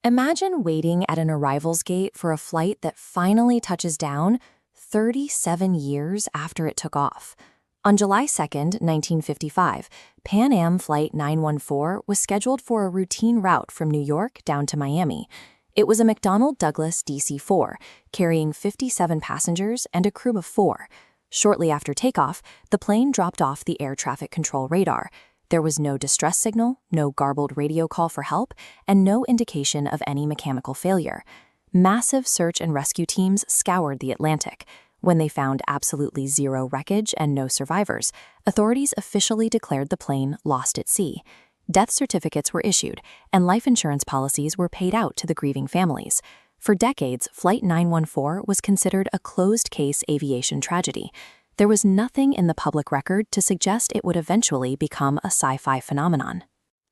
Imagine waiting at an arrivals gate for a flight that finally touches down 37 years after it took off. On July 2, 1955, Pan Am Flight 914 was scheduled for a routine route from New York down to Miami. It was a McDonnell Douglas DC-4, carrying 57 passengers and a crew of 4. Shortly after takeoff, the plane dropped off the air traffic control radar. There was no distress signal, no garbled radio call for help, and no indication of any mechanical failure. Massive search and rescue teams scoured the Atlantic. When they found absolutely zero wreckage and no survivors, authorities officially declared the plane lost at sea. Death certificates were issued, and life insurance policies were paid out to the grieving families. For decades, Flight 914 was considered a closed-case aviation tragedy. There was nothing in the public record to suggest it would eventually become a sci-fi phenomenon.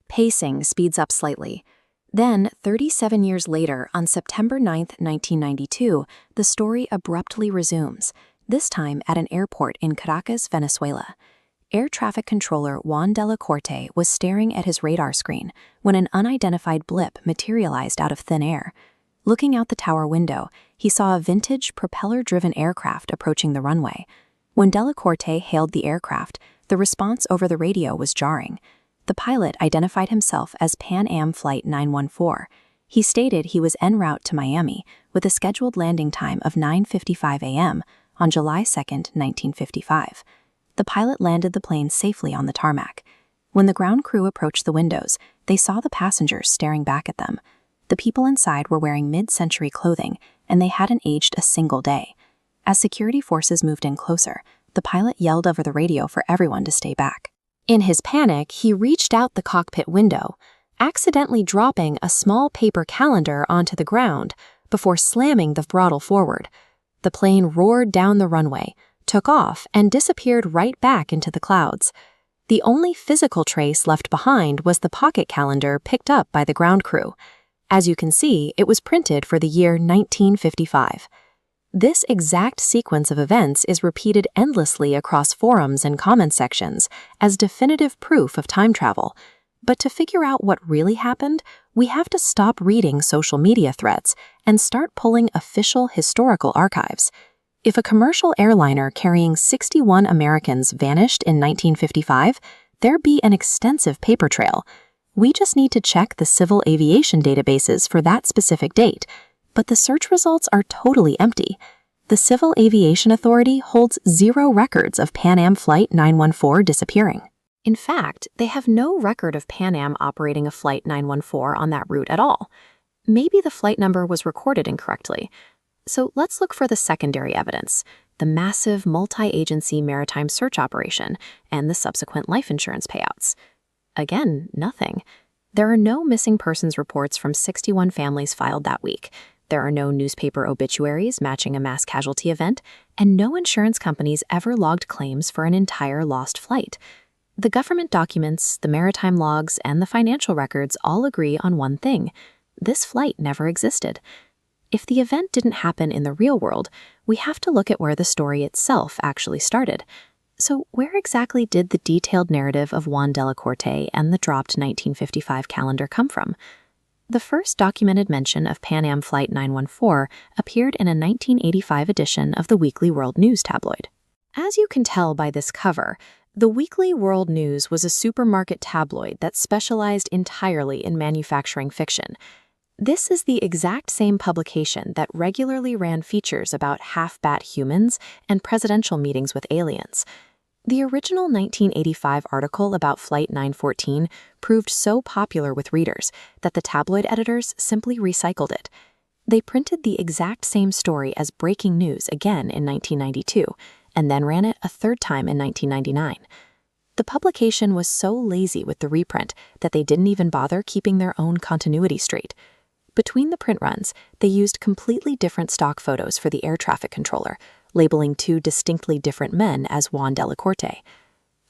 Pacing speeds up slightly. Then, 37 years later, on September 9, 1992, the story abruptly resumes, this time at an airport in Caracas, Venezuela. Air traffic controller Juan de la Corte was staring at his radar screen when an unidentified blip materialized out of thin air. Looking out the tower window, he saw a vintage, propeller-driven aircraft approaching the runway. When de la Corte hailed the aircraft, the response over the radio was jarring. The pilot identified himself as Pan Am Flight 914. He stated he was en route to Miami with a scheduled landing time of 9:55 a.m. on July 2, 1955. The pilot landed the plane safely on the tarmac. When the ground crew approached the windows, they saw the passengers staring back at them. The people inside were wearing mid-century clothing, and they hadn't aged a single day. As security forces moved in closer, the pilot yelled over the radio for everyone to stay back. In his panic, he reached out the cockpit window, accidentally dropping a small paper calendar onto the ground before slamming the throttle forward. The plane roared down the runway, took off, and disappeared right back into the clouds. The only physical trace left behind was the pocket calendar picked up by the ground crew. As you can see, it was printed for the year 1955. This exact sequence of events is repeated endlessly across forums and comment sections as definitive proof of time travel. But to figure out what really happened, we have to stop reading social media threads and start pulling official historical archives. If a commercial airliner carrying 61 Americans vanished in 1955, there'd be an extensive paper trail. We just need to check the civil aviation databases for that specific date, but the search results are totally empty. The Civil Aviation Authority holds zero records of Pan Am Flight 914 disappearing. In fact, they have no record of Pan Am operating a Flight 914 on that route at all. Maybe the flight number was recorded incorrectly. So let's look for the secondary evidence, the massive multi-agency maritime search operation and the subsequent life insurance payouts. Again, nothing. There are no missing persons reports from 61 families filed that week. There are no newspaper obituaries matching a mass casualty event, and no insurance companies ever logged claims for an entire lost flight. The government documents, the maritime logs, and the financial records all agree on one thing: this flight never existed. If the event didn't happen in the real world, we have to look at where the story itself actually started. So where exactly did the detailed narrative of Juan de la Corte and the dropped 1955 calendar come from? The first documented mention of Pan Am Flight 914 appeared in a 1985 edition of the Weekly World News tabloid. As you can tell by this cover, the Weekly World News was a supermarket tabloid that specialized entirely in manufacturing fiction. This is the exact same publication that regularly ran features about half-bat humans and presidential meetings with aliens. The original 1985 article about Flight 914 proved so popular with readers that the tabloid editors simply recycled it. They printed the exact same story as breaking news again in 1992, and then ran it a third time in 1999. The publication was so lazy with the reprint that they didn't even bother keeping their own continuity straight. Between the print runs, they used completely different stock photos for the air traffic controller, labeling two distinctly different men as Juan de la Corte.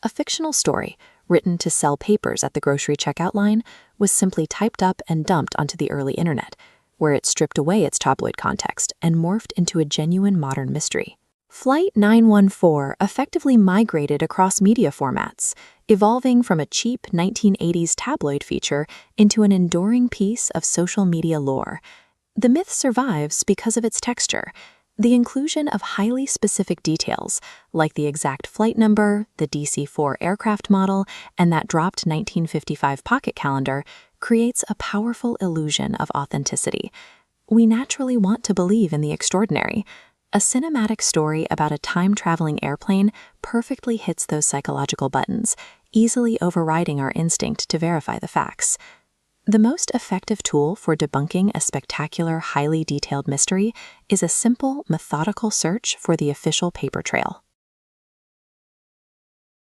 A fictional story, written to sell papers at the grocery checkout line, was simply typed up and dumped onto the early internet, where it stripped away its tabloid context and morphed into a genuine modern mystery. Flight 914 effectively migrated across media formats. evolving from a cheap 1980s tabloid feature into an enduring piece of social media lore. The myth survives because of its texture. The inclusion of highly specific details, like the exact flight number, the DC-4 aircraft model, and that dropped 1955 pocket calendar, creates a powerful illusion of authenticity. We naturally want to believe in the extraordinary. A cinematic story about a time-traveling airplane perfectly hits those psychological buttons, easily overriding our instinct to verify the facts. The most effective tool for debunking a spectacular, highly detailed mystery is a simple, methodical search for the official paper trail.